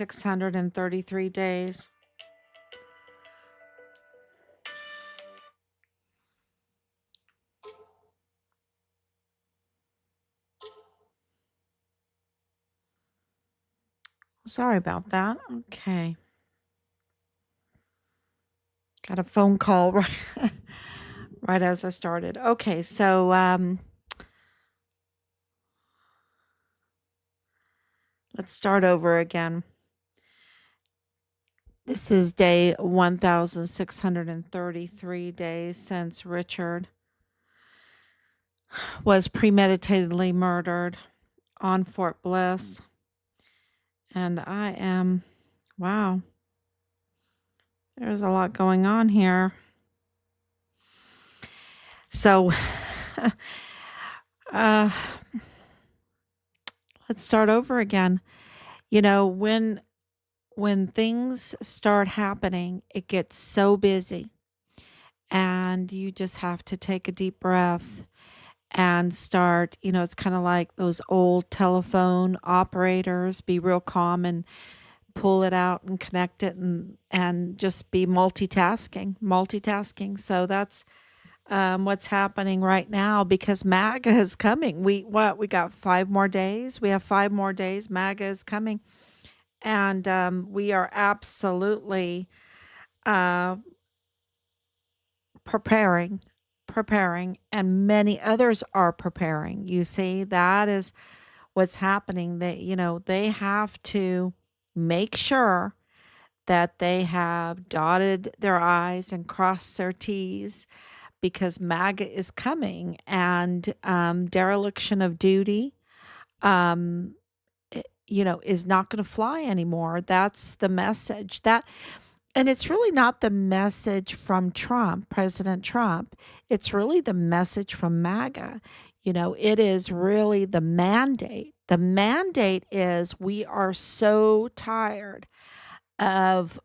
1,633 days. Sorry about that. Okay. Got a phone call right as I started. Okay, so let's start over again. This is day 1,633 days since Richard was premeditatedly murdered on Fort Bliss. And wow, there's a lot going on here. So, let's start over again. You know, when things start happening, it gets so busy, and you just have to take a deep breath and start, it's kind of like those old telephone operators, be real calm and pull it out and connect it and just be multitasking. So that's what's happening right now because MAGA is coming. We got 5 more days. We have 5 more days. MAGA is coming. And we are absolutely uh, preparing, and many others are preparing. You see, that is what's happening. They have to make sure that they have dotted their I's and crossed their T's because MAGA is coming and dereliction of duty, um, is not going to fly anymore. That's the message and it's really not the message from President Trump. It's really the message from MAGA. It is really the mandate. The mandate is we are so tired of,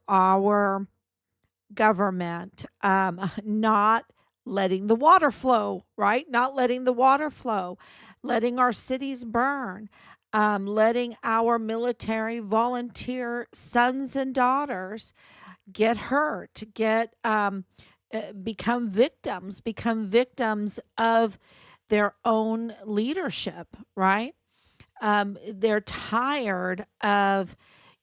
our government not letting the water flow, right? Not letting the water flow, letting our cities burn, letting our military volunteer sons and daughters get hurt, become victims of their own leadership, right? They're tired of,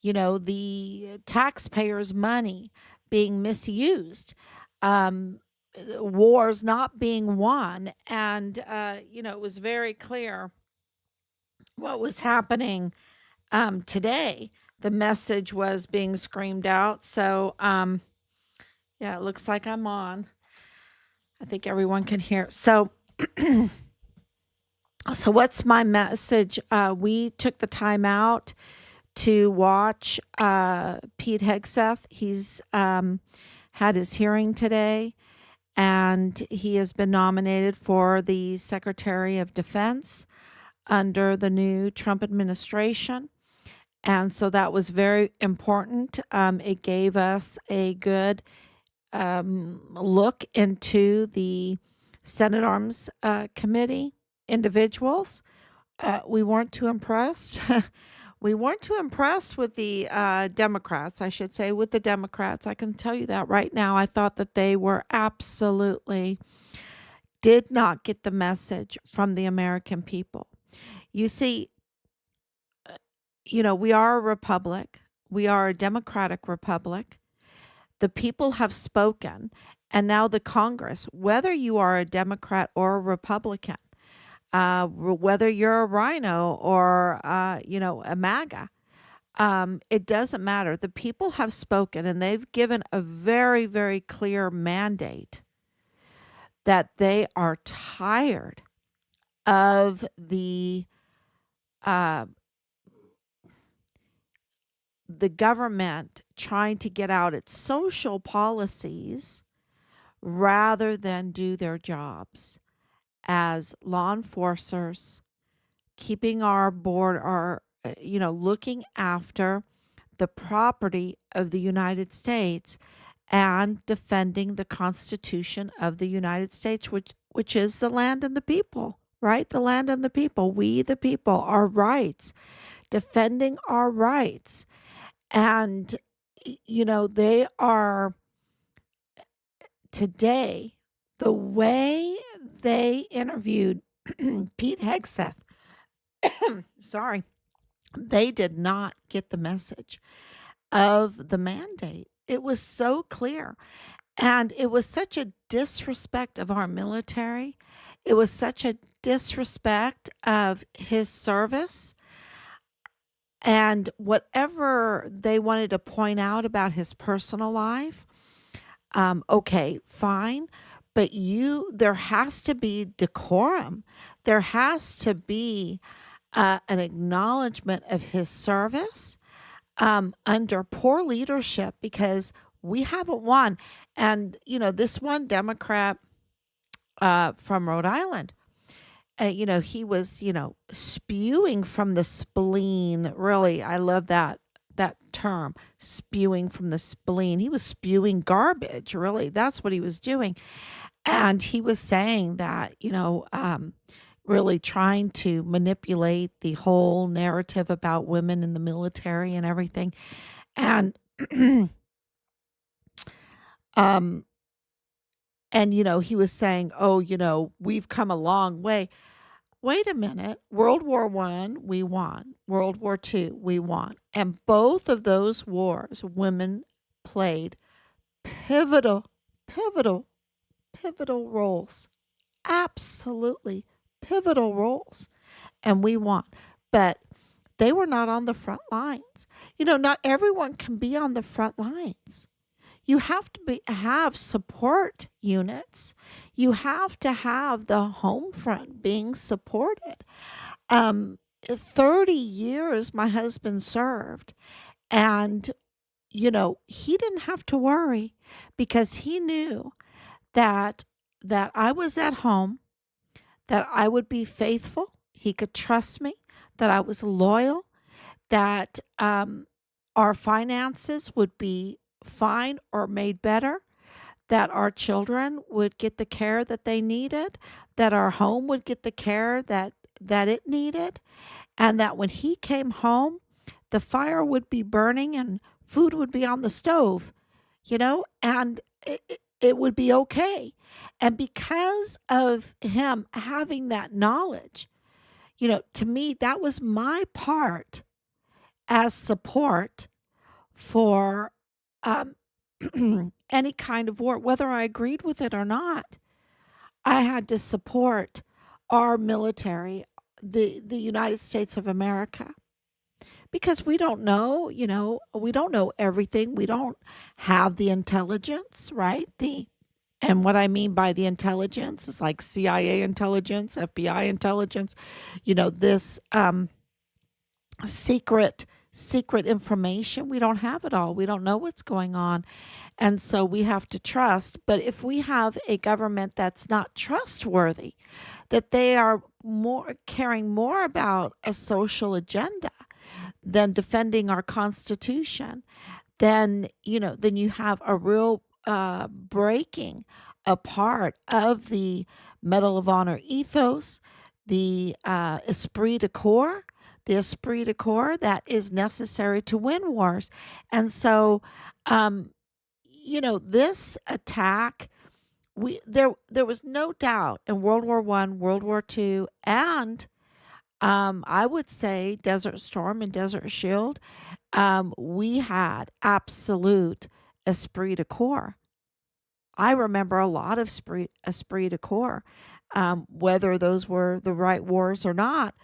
the taxpayers' money being misused, um, wars not being won. And, it was very clear what was happening today. The message was being screamed out. So, yeah, it looks like I'm on. I think everyone can hear. So, so what's my message? We took the time out to watch Pete Hegseth. He's had his hearing today, and he has been nominated for the Secretary of Defense under the new Trump administration. And so that was very important. It gave us a good look into the Senate Arms Committee individuals. We weren't too impressed. We weren't too impressed with the Democrats, I should say, with the Democrats. I can tell you that right now. I thought that they were absolutely did not get the message from the American people. You see, we are a republic. We are a democratic republic. The people have spoken, and now the Congress, whether you are a Democrat or a Republican, whether you're a rhino or, a MAGA, it doesn't matter. The people have spoken, and they've given a very, very clear mandate that they are tired of uh, the government trying to get out its social policies rather than do their jobs as law enforcers, keeping our looking after the property of the United States and defending the Constitution of the United States, which is the land and the people, right? The land and the people. We, the people, our rights defending our rights. And, they are today, the way they interviewed Pete Hegseth, sorry, they did not get the message of the mandate. It was so clear. And it was such a disrespect of our military. It was such a disrespect of his service. And whatever they wanted to point out about his personal life, okay, fine. But there has to be decorum. There has to be an acknowledgement of his service under poor leadership, because we haven't won. And, this one Democrat from Rhode Island, he was, spewing from the spleen. Really, I love that term, spewing from the spleen. He was spewing garbage, really. That's what he was doing. And he was saying that, really trying to manipulate the whole narrative about women in the military and everything. And um and he was saying, "Oh, we've come a long way." Wait a minute. World War One, we won. World War Two, we won. And both of those wars, women played pivotal, pivotal, pivotal roles. Absolutely pivotal roles. And we won. But they were not on the front lines. Not everyone can be on the front lines. You have to have support units. You have to have the home front being supported. 30 years my husband served, and he didn't have to worry, because he knew that I was at home, that I would be faithful. He could trust me, that I was loyal, that our finances would be fine or made better, that our children would get the care that they needed, that our home would get the care that it needed, and that when he came home, the fire would be burning and food would be on the stove, and it would be okay. And because of him having that knowledge, to me, that was my part as support for um, any kind of war, whether I agreed with it or not. I had to support our military, the United States of America, because we don't know, we don't know everything. We don't have the intelligence, right? And what I mean by the intelligence is like CIA intelligence, FBI intelligence, this secret information. We don't have it all. We don't know what's going on. And so we have to trust. But if we have a government that's not trustworthy, that they are caring more about a social agenda than defending our Constitution, then you have a real breaking apart of the Medal of Honor ethos, the esprit de corps that is necessary to win wars. And so, um, this attack, there was no doubt in World War One, World War Two, and I would say Desert Storm and Desert Shield, we had absolute esprit de corps. I remember a lot of esprit de corps, whether those were the right wars or not.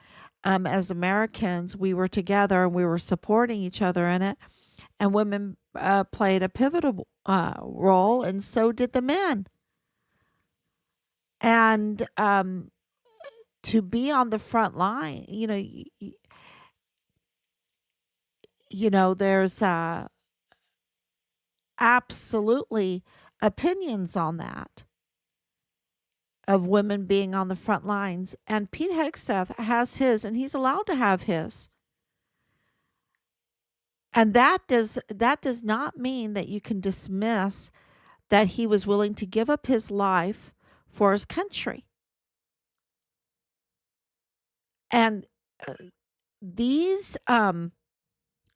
As Americans, we were together and we were supporting each other in it. And women played a pivotal role, and so did the men. And to be on the front line, there's absolutely opinions on that, of women being on the front lines. And Pete Hegseth has his, and he's allowed to have his. And that does not mean that you can dismiss that he was willing to give up his life for his country. And these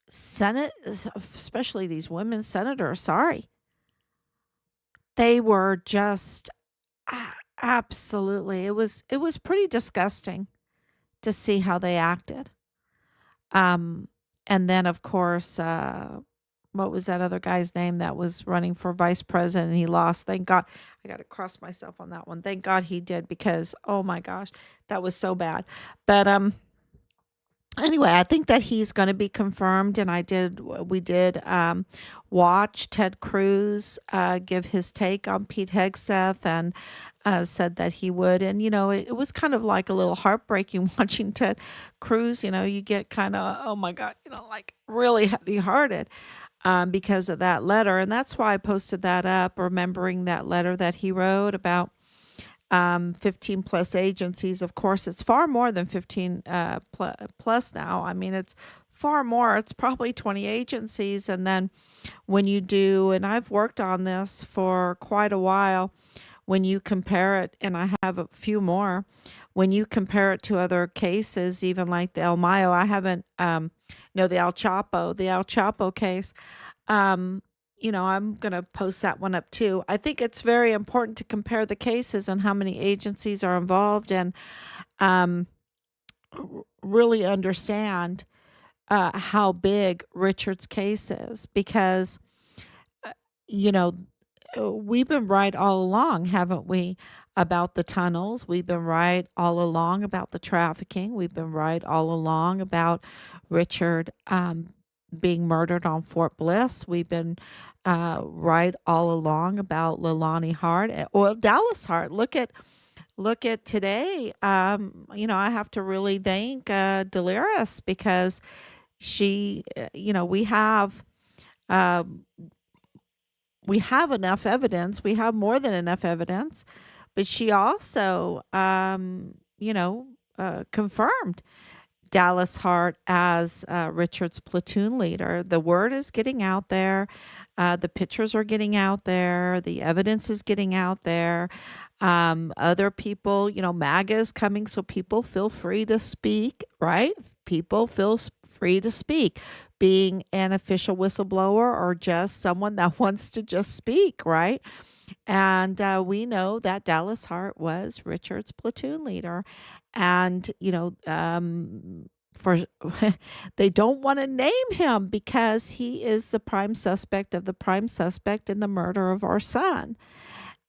Senate, especially these women senators, sorry, they were just absolutely. It was pretty disgusting to see how they acted. Um, and then of course, what was that other guy's name that was running for vice president and he lost? Thank God. I got to cross myself on that one. Thank God he did because oh my gosh, that was so bad. But anyway, I think that he's going to be confirmed, and we did watch Ted Cruz give his take on Pete Hegseth, and said that he would. And it was kind of like a little heartbreaking watching Ted Cruz. You get kind of, oh my God, like really heavy hearted because of that letter. And that's why I posted that up, remembering that letter that he wrote about 15 plus agencies. Of course, it's far more than 15 plus now. I mean, it's far more. It's probably 20 agencies. And then when you do, and I've worked on this for quite a while, when you compare it, and I have a few more, when you compare it to other cases, even like the El Mayo, I haven't, no, the El Chapo case, um, I'm going to post that one up too. I think it's very important to compare the cases and how many agencies are involved and um, really understand how big Richard's case is because, uh, you know, we've been right all along, haven't we, about the tunnels? We've been right all along about the trafficking. We've been right all along about Richard being murdered on Fort Bliss. We've been right all along about Leilani Hart, or Dallas Hart. Look at today. I have to really thank Delirious because she, um, we have enough evidence. We have more than enough evidence, but she also, confirmed Dallas Hart as Richard's platoon leader. The word is getting out there. The pictures are getting out there. The evidence is getting out there. Other people, MAGA is coming, so people feel free to speak, right? People feel free to speak, being an official whistleblower or just someone that wants to just speak, right? And we know that Dallas Hart was Richard's platoon leader. And, for they don't want to name him because he is the prime suspect of the prime suspect in the murder of our son.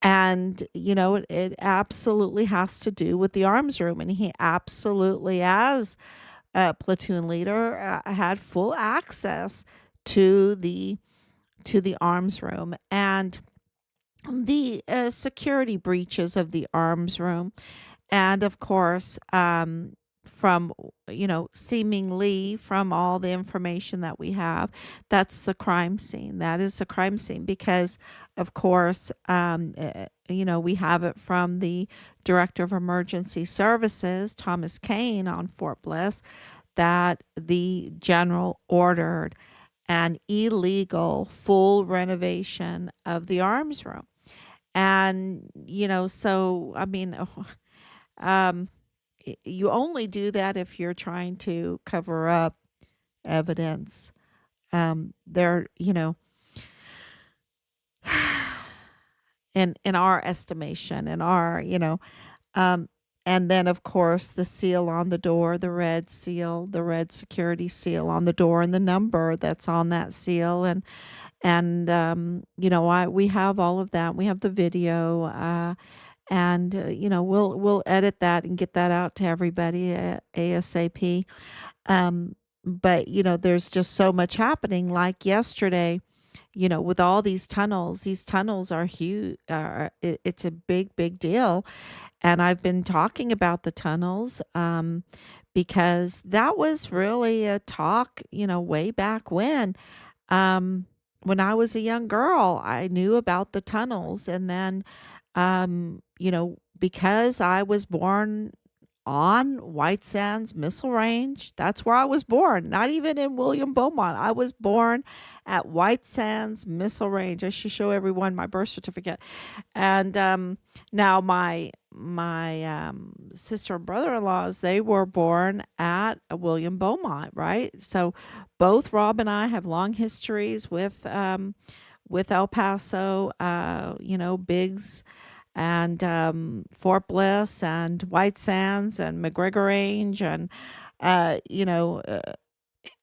And, it absolutely has to do with the arms room. And he absolutely, as a platoon leader, had full access to the arms room. And the security breaches of the arms room, and of course, from seemingly from all the information that we have, that's the crime scene. That is the crime scene because, of course, we have it from the director of emergency services, Thomas Kane, on Fort Bliss, that the general ordered an illegal full renovation of the arms room. And, so, I mean, um, you only do that if you're trying to cover up evidence. There, in our estimation, in our, um, and then of course the seal on the door, the red seal, the red security seal on the door, and the number that's on that seal, and we have all of that. We have the video, and we'll edit that and get that out to everybody ASAP. But there's just so much happening. Like yesterday, with all these tunnels are huge. It's a big deal, and I've been talking about the tunnels because that was really a talk, way back when I was a young girl, I knew about the tunnels. And then, because I was born on White Sands Missile Range, that's where I was born, not even in William Beaumont. I was born at White Sands Missile Range. I should show everyone my birth certificate. And now sister and brother-in-laws, they were born at William Beaumont, right? So both Rob and I have long histories with El Paso, Biggs and Fort Bliss and White Sands and McGregor Range and uh, you know uh,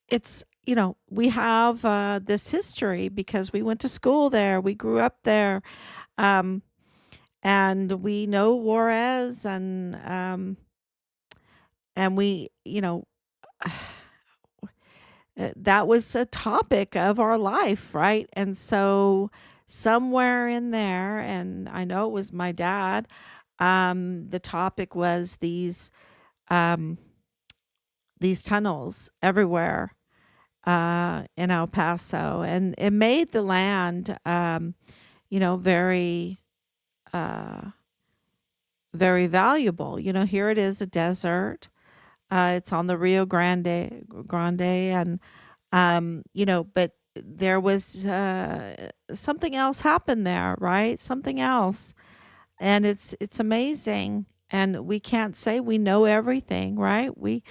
it's we have this history because we went to school there, we grew up there, um, and we know Juarez, and we that was a topic of our life, right? And so somewhere in there, and I know it was my dad, the topic was um, these tunnels everywhere in El Paso, and it made the land, very, uh, very valuable. Here it is, a desert. It's on the Rio Grande, and but there was something else happened there, right? Something else, and it's amazing. And we can't say we know everything, right? We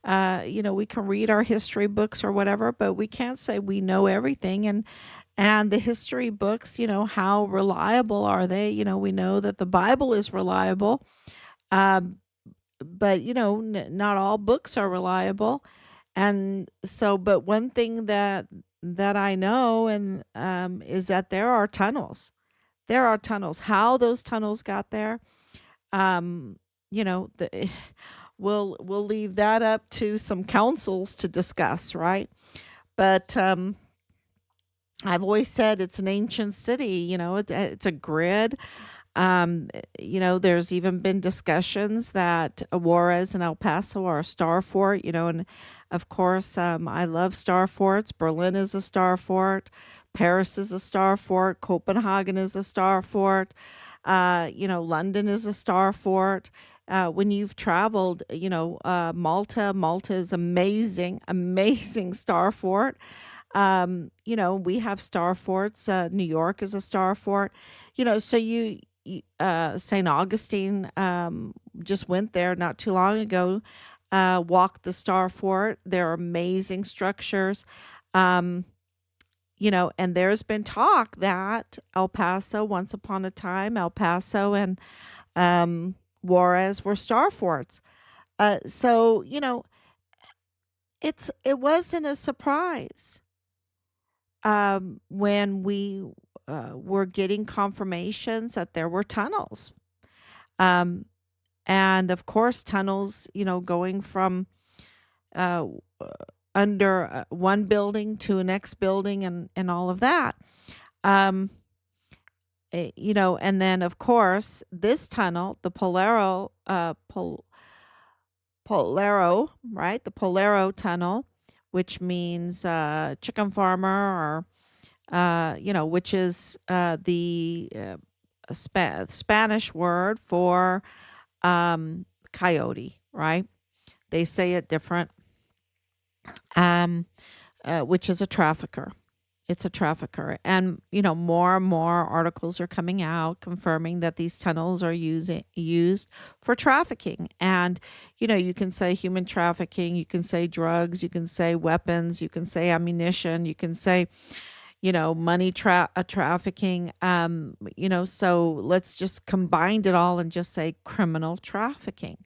can read our history books or whatever, but we can't say we know everything. And the history books, how reliable are they? We know that the Bible is reliable, um, but not all books are reliable. And so, but one thing that I know and is that there are tunnels. There are tunnels. How those tunnels got there, um, we'll leave that up to some councils to discuss, right? But I've always said it's an ancient city. It's a grid. There's even been discussions that Juarez and El Paso are a star fort, and of course, I love star forts. Berlin is a star fort. Paris is a star fort. Copenhagen is a star fort. London is a star fort. When you've traveled, Malta is amazing, amazing star fort. We have star forts. New York is a star fort. So St. Augustine just went there not too long ago, walked the Star Fort. They're amazing structures. Um, and there's been talk that El Paso, once upon a time, El Paso and Juarez were star forts. So, it wasn't a surprise when we were getting confirmations that there were tunnels. Um, and of course, tunnels, going from uh, under one building to a next building and all of that. Um, and then of course, this tunnel, the Polero, right? The Polero tunnel, which means chicken farmer, or which is the Spanish word for coyote, right? They say it different, um, which is a trafficker. It's a trafficker. And, more and more articles are coming out confirming that these tunnels are used for trafficking. And, you can say human trafficking, you can say drugs, you can say weapons, you can say ammunition, you can say, money trafficking. So let's just combine it all and just say criminal trafficking.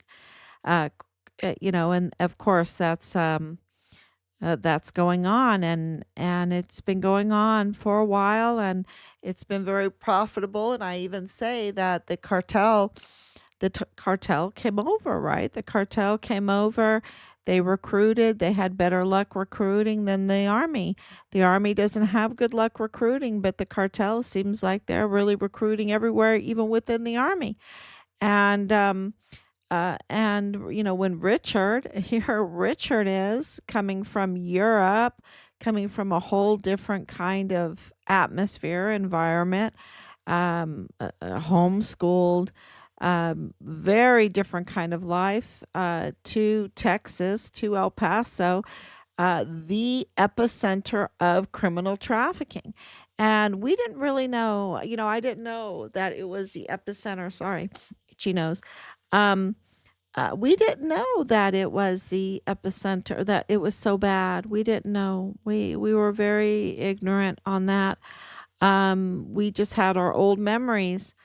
And of course that's going on, and it's been going on for a while, and it's been very profitable. And I even say that the cartel came over, right? The cartel came over. They recruited. They had better luck recruiting than the army. The army doesn't have good luck recruiting, but the cartel seems like they're really recruiting everywhere, even within the army. And when Richard is coming from Europe, coming from a whole different kind of atmosphere, environment, homeschooled, very different kind of life, to Texas, to El Paso, the epicenter of criminal trafficking. And we didn't really know, I didn't know that it was the epicenter. Sorry, she knows. Um, we didn't know that it was the epicenter, that it was so bad. We didn't know. We were very ignorant on that. We just had our old memories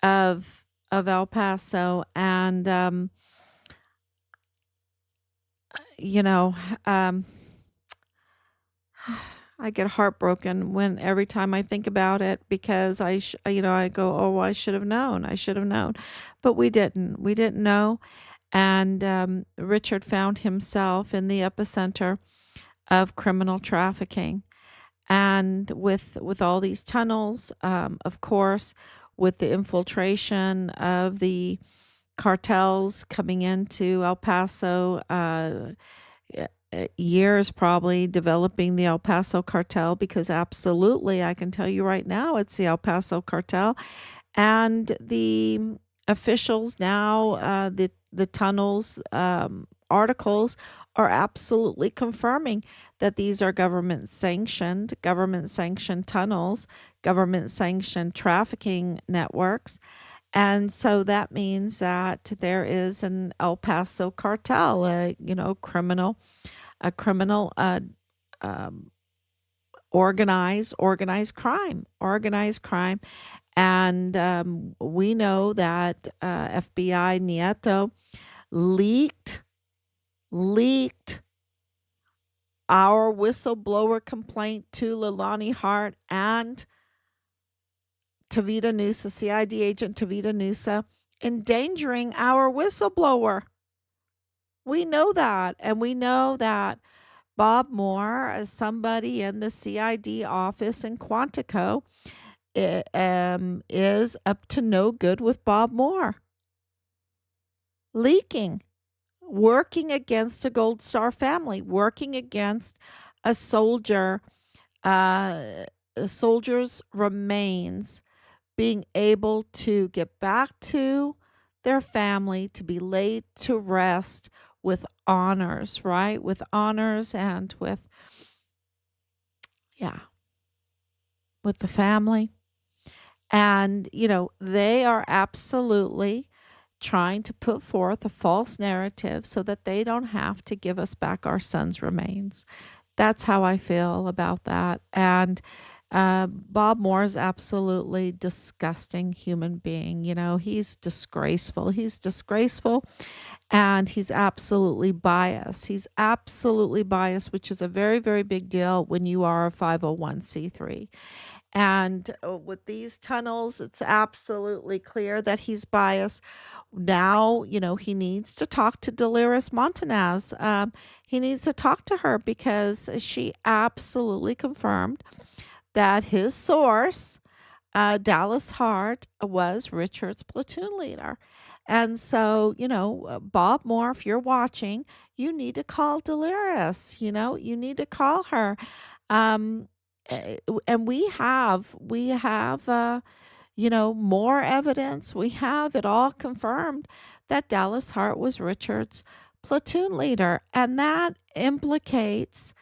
of El Paso, and you know, um, I get heartbroken when every time I think about it because I go, oh, I should have known. I should have known, but we didn't. We didn't know, and Richard found himself in the epicenter of criminal trafficking, and with all these tunnels, of course, with the infiltration of the cartels coming into El Paso, years probably developing the El Paso cartel, because absolutely, I can tell you right now, it's the El Paso cartel. And the officials now, the tunnels articles are absolutely confirming that these are government sanctioned tunnels, government sanctioned trafficking networks. And so that means that there is an El Paso cartel, a criminal, um, organized crime. And we know that FBI Nieto leaked leaked our whistleblower complaint to Leilani Hart and Tavita Nusa, CID agent Tavita Nusa, endangering our whistleblower. We know that. And we know that Bob Moore, as somebody in the CID office in Quantico, is up to no good with Bob Moore. Leaking, working against a Gold Star family, working against a soldier, a soldier's remains, being able to get back to their family, to be laid to rest with honors, right? With honors and yeah, with the family. And, they are absolutely trying to put forth a false narrative so that they don't have to give us back our son's remains. That's how I feel about that. And Bob Moore is absolutely disgusting human being. He's disgraceful. He's disgraceful, and he's absolutely biased. He's absolutely biased, which is a very, very big deal when you are a 501c3. And with these tunnels, it's absolutely clear that he's biased. Now, he needs to talk to Dolores Montanez. He needs to talk to her because she absolutely confirmed that his source, Dallas Hart, was Richard's platoon leader. And so, Bob Moore, if you're watching, you need to call Dolores. You need to call her. Um, and we have more evidence. We have it all confirmed that Dallas Hart was Richard's platoon leader, and that implicates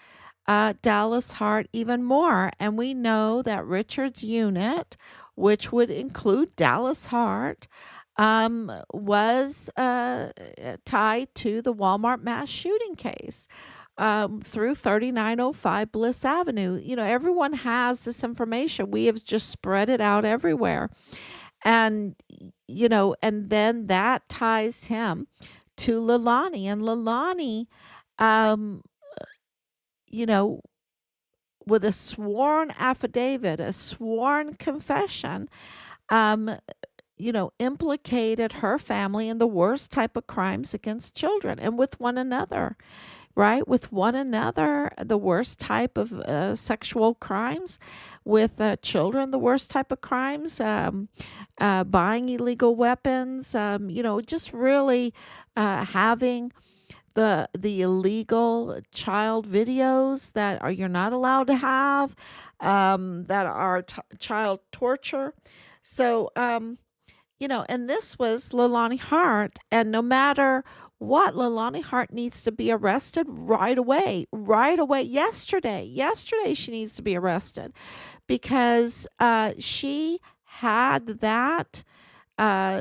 Dallas Hart even more. And we know that Richard's unit, which would include Dallas Hart, was tied to the Walmart mass shooting case through 3905 Bliss Avenue. Everyone has this information. We have just spread it out everywhere. And, and then that ties him to Leilani. And Leilani, um, you know, with a sworn affidavit, a sworn confession, um, implicated her family in the worst type of crimes against children and with one another, right? With one another, the worst type of sexual crimes, with children, the worst type of crimes, buying illegal weapons, just really having the illegal child videos that you're not allowed to have, that are child torture. So, and this was Leilani Hart, and no matter what, Leilani Hart needs to be arrested right away, right away. Yesterday she needs to be arrested because she had that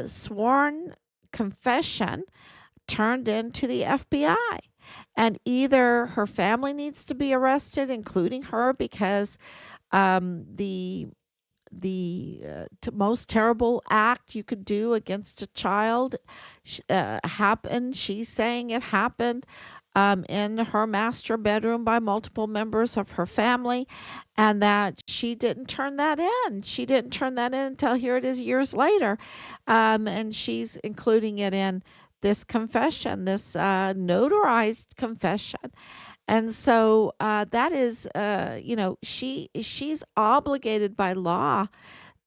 sworn confession turned into the FBI. And either her family needs to be arrested, including her, because the most terrible act you could do against a child happened. She's saying it happened in her master bedroom by multiple members of her family, and that she didn't turn that in. She didn't turn that in until here it is years later. And she's including it in this confession, this notarized confession. And so that is, she's obligated by law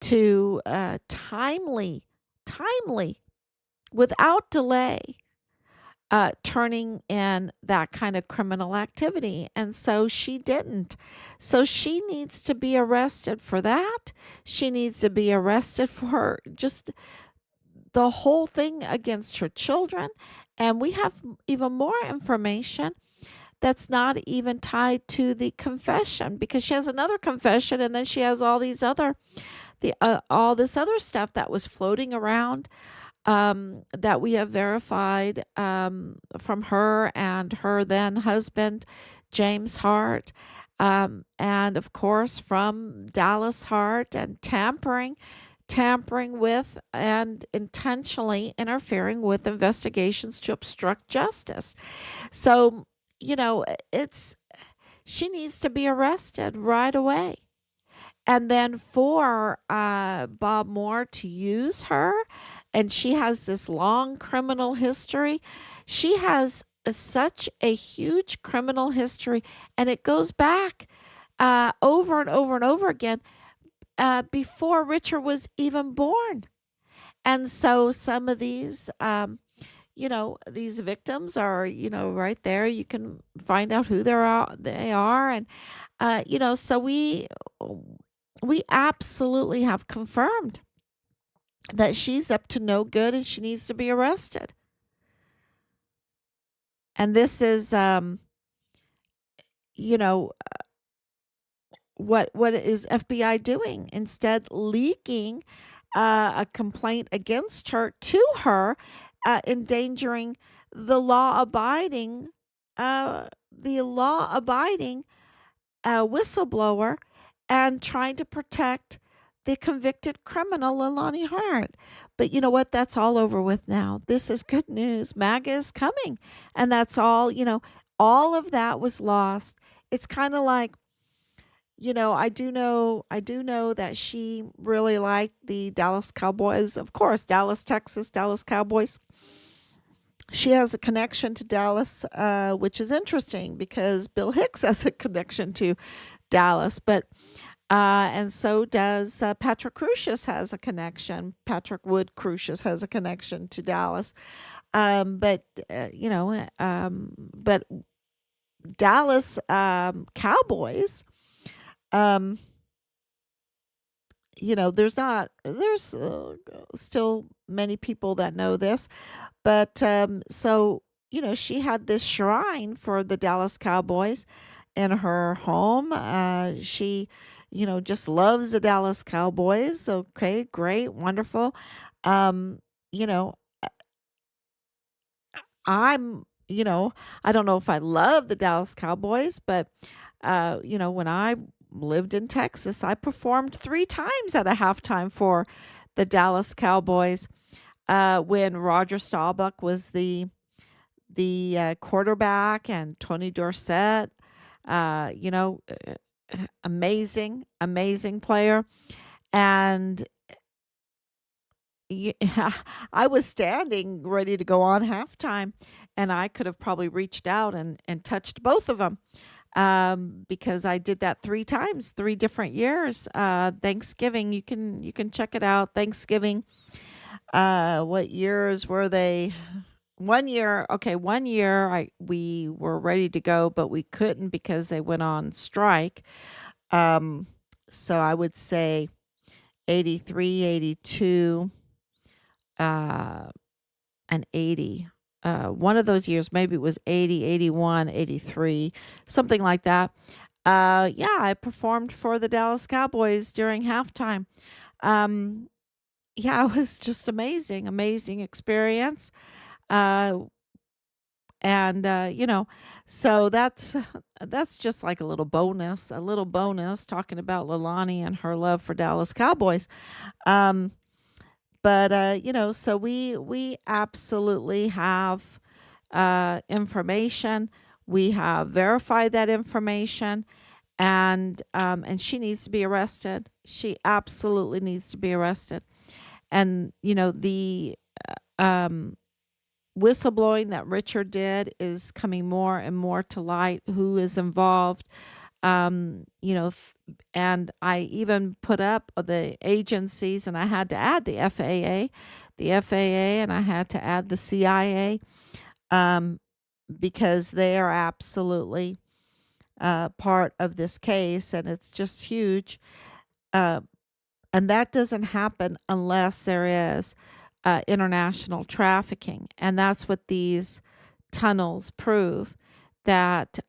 to timely, without delay, turning in that kind of criminal activity. And so she didn't. So she needs to be arrested for that. She needs to be arrested for just the whole thing against her children. And we have even more information that's not even tied to the confession, because she has another confession, and then she has all this other stuff that was floating around, that we have verified, from her and her then husband, James Hart, and of course from Dallas Hart, and tampering with and intentionally interfering with investigations to obstruct justice. So, it's she needs to be arrested right away. And then for Bob Moore to use her, and she has this long criminal history. She has such a huge criminal history, and it goes back over and over and over again, before Richard was even born. And so some of these victims are, right there. You can find out who they are. And, so we absolutely have confirmed that she's up to no good and she needs to be arrested. And this is, what is FBI doing? Instead, leaking a complaint against her to her, endangering the law-abiding, whistleblower, and trying to protect the convicted criminal, Lonnie Hart. But you know what? That's all over with now. This is good news. MAGA is coming, and that's all. All of that was lost. It's kind of like, I do know that she really liked the Dallas Cowboys. Of course, Dallas, Texas, Dallas Cowboys. She has a connection to Dallas, which is interesting because Bill Hicks has a connection to Dallas, but and so does Patrick Crusius has a connection. Patrick Wood Crusius has a connection to Dallas, but but Dallas Cowboys. Um, there's still many people that know this, but so she had this shrine for the Dallas Cowboys in her home. She, just loves the Dallas Cowboys. Okay, great, wonderful. You know, I'm, I don't know if I love the Dallas Cowboys, but when I lived in Texas, I performed 3 times at a halftime for the Dallas Cowboys, when Roger Staubach was the quarterback, and Tony Dorsett, amazing player. And I was standing ready to go on halftime, and I could have probably reached out and touched both of them, because I did that 3 times, 3 different years. Thanksgiving, you can check it out. Thanksgiving. What years were they? One year we were ready to go, but we couldn't because they went on strike. Um, so I would say 83, 82, uh, and 80. One of those years, maybe it was 80, 81, 83, something like that. Yeah, I performed for the Dallas Cowboys during halftime. Um, yeah, it was just amazing, amazing experience. Uh, and so that's just like a little bonus talking about Leilani and her love for Dallas Cowboys. Um, but so we absolutely have information. We have verified that information, and she needs to be arrested. She absolutely needs to be arrested. And the um, whistleblowing that Richard did is coming more and more to light. Who is involved? And I even put up the agencies, and I had to add the FAA, and I had to add the CIA, um, because they are absolutely part of this case, and it's just huge. Uh, and that doesn't happen unless there is international trafficking, and that's what these tunnels prove, that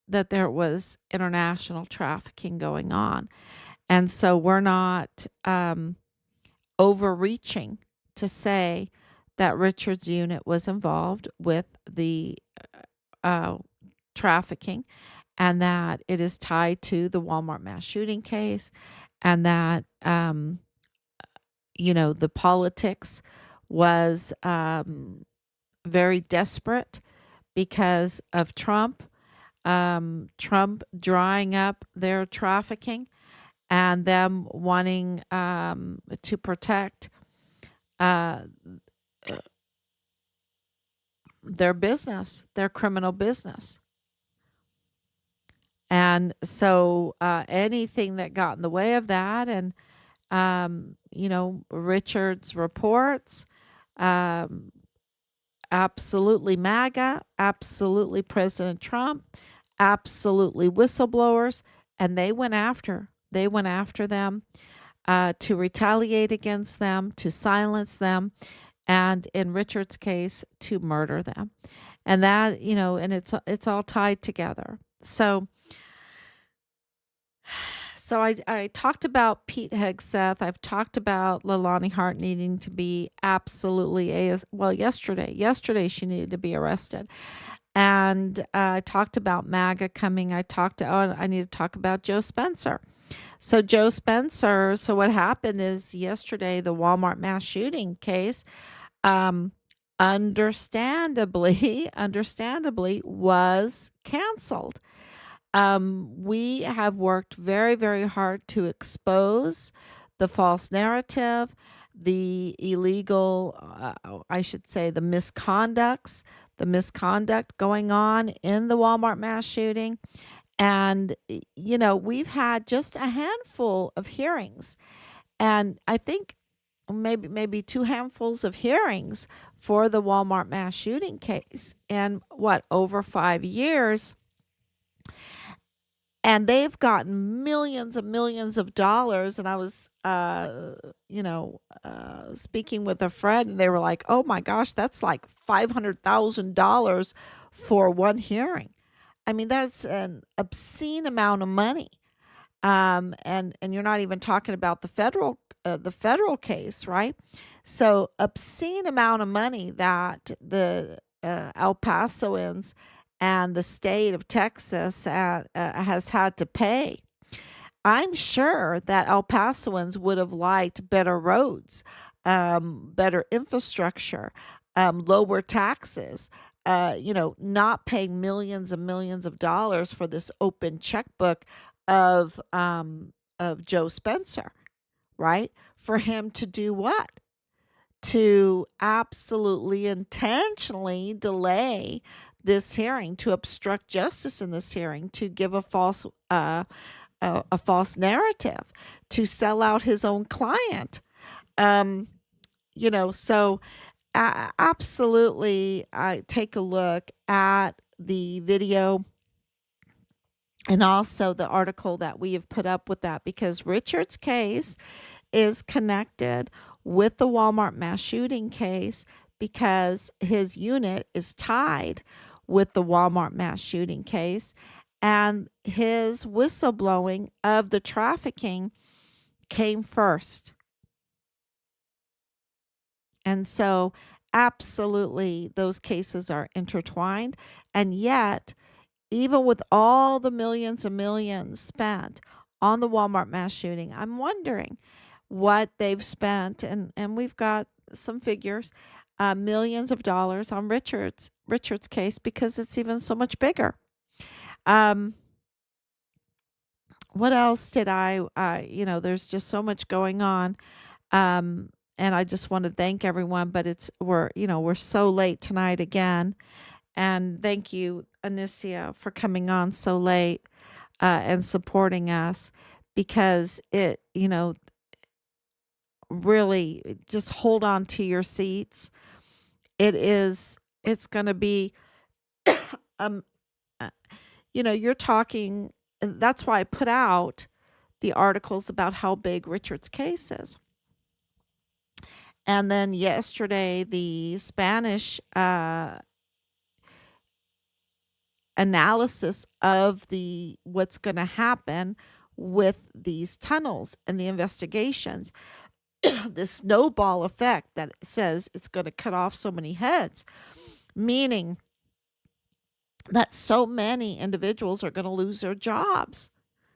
that there was international trafficking going on. And so we're not overreaching to say that Richard's unit was involved with the uh, trafficking, and that it is tied to the Walmart mass shooting case, and that the politics was very desperate because of Trump. Trump drying up their trafficking, and them wanting to protect uh, their business, their criminal business. And so anything that got in the way of that, and Richard's reports, um, absolutely MAGA, absolutely President Trump, absolutely whistleblowers, and they went after them to retaliate against them, to silence them, and in Richard's case, to murder them. And that, and it's all tied together. So I talked about Pete Hegseth. I've talked about Leilani Hart needing to be absolutely well, yesterday she needed to be arrested. And I talked about MAGA coming. I need to talk about Joe Spencer. So Joe Spencer, so what happened is yesterday, the Walmart mass shooting case, um, understandably was canceled. We have worked very, very hard to expose the false narrative, the illegal, I should say, the misconduct going on in the Walmart mass shooting. And, we've had just a handful of hearings. And I think maybe two handfuls of hearings for the Walmart mass shooting case in over 5 years. And they've gotten millions and millions of dollars. And I was, speaking with a friend, and they were like, "Oh my gosh, that's like $500,000 for one hearing." I mean, that's an obscene amount of money. And you're not even talking about the federal case, right? So obscene amount of money that the El Pasoans and the state of Texas has had to pay. I'm sure that El Pasoans would have liked better roads, better infrastructure, lower taxes, not paying millions and millions of dollars for this open checkbook of Joe Spencer, right? For him to do what? To absolutely intentionally delay this hearing, to obstruct justice in this hearing, to give a false narrative, to sell out his own client. Um, so absolutely, I take a look at the video and also the article that we have put up with that, because Richard's case is connected with the Walmart mass shooting case, because his unit is tied with the Walmart mass shooting case, and his whistleblowing of the trafficking came first. And so, absolutely, those cases are intertwined. And yet, even with all the millions and millions spent on the Walmart mass shooting, I'm wondering what they've spent. And we've got some figures, millions of dollars on Richard's case because it's even so much bigger. What else did there's just so much going on. Um, and I just want to thank everyone, but we're so late tonight again. And thank you, Anicia, for coming on so late and supporting us because really just hold on to your seats. It's going to be, um, uh, you're talking, and that's why I put out the articles about how big Richard's case is. And then yesterday, the Spanish analysis of what's going to happen with these tunnels and the investigations, the snowball effect that says it's going to cut off so many heads, meaning that so many individuals are going to lose their jobs.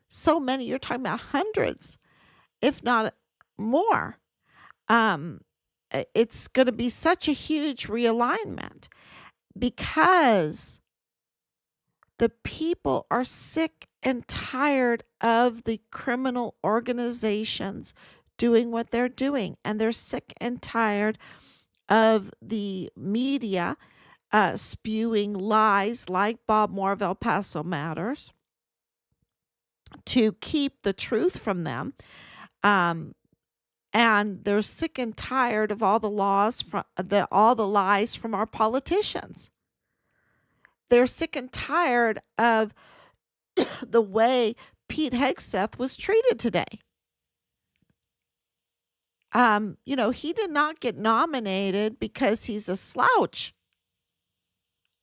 So many, you're talking about hundreds, if not more. It's going to be such a huge realignment because the people are sick and tired of the criminal organizations doing what they're doing. And they're sick and tired of the media spewing lies like Bob Moore of El Paso Matters to keep the truth from them. And they're sick and tired of all the lies from our politicians. They're sick and tired of the way Pete Hegseth was treated today. He did not get nominated because he's a slouch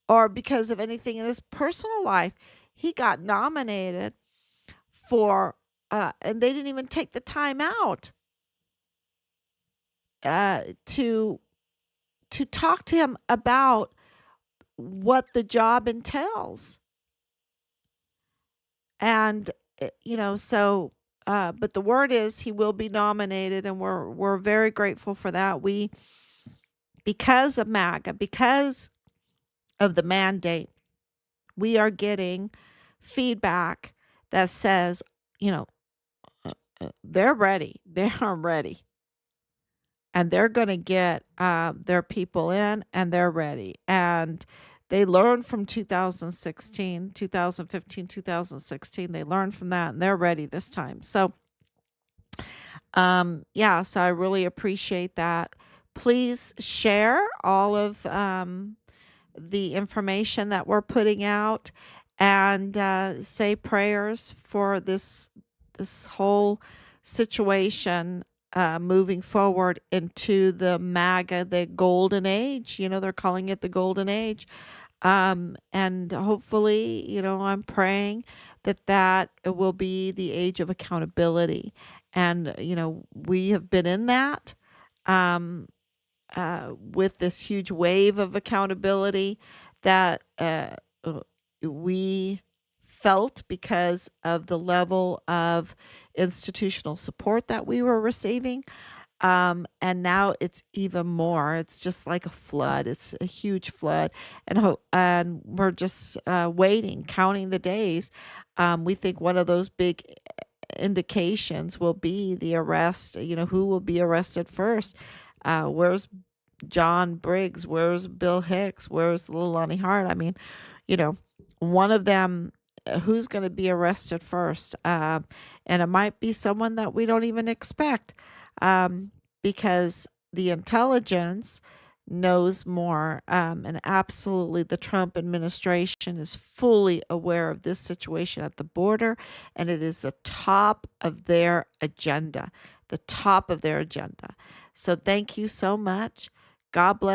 or because of anything in his personal life. He got nominated for, and they didn't even take the time out to talk to him about what the job entails. And but the word is he will be nominated, and we're very grateful for that. Because of MAGA, because of the mandate, we are getting feedback that says, they're ready. They are ready. And they're going to get their people in, and they're ready. And they learned from 2015, 2016. They learned from that, and they're ready this time. So, so I really appreciate that. Please share all of the information that we're putting out, and say prayers for this whole situation moving forward into the MAGA, the golden age. They're calling it the golden age. And hopefully, I'm praying that it will be the age of accountability. And, we have been in that with this huge wave of accountability that we felt because of the level of institutional support that we were receiving. And now it's even more. It's just like a flood. It's a huge flood, and we're just waiting, counting the days. We think one of those big indications will be the arrest. Who will be arrested first? Where's John Briggs? Where's Bill Hicks? Where's Lonnie Hart? I mean, one of them. Who's going to be arrested first? And it might be someone that we don't even expect. Because the intelligence knows more, and absolutely the Trump administration is fully aware of this situation at the border, and it is the top of their agenda, So thank you so much. God bless.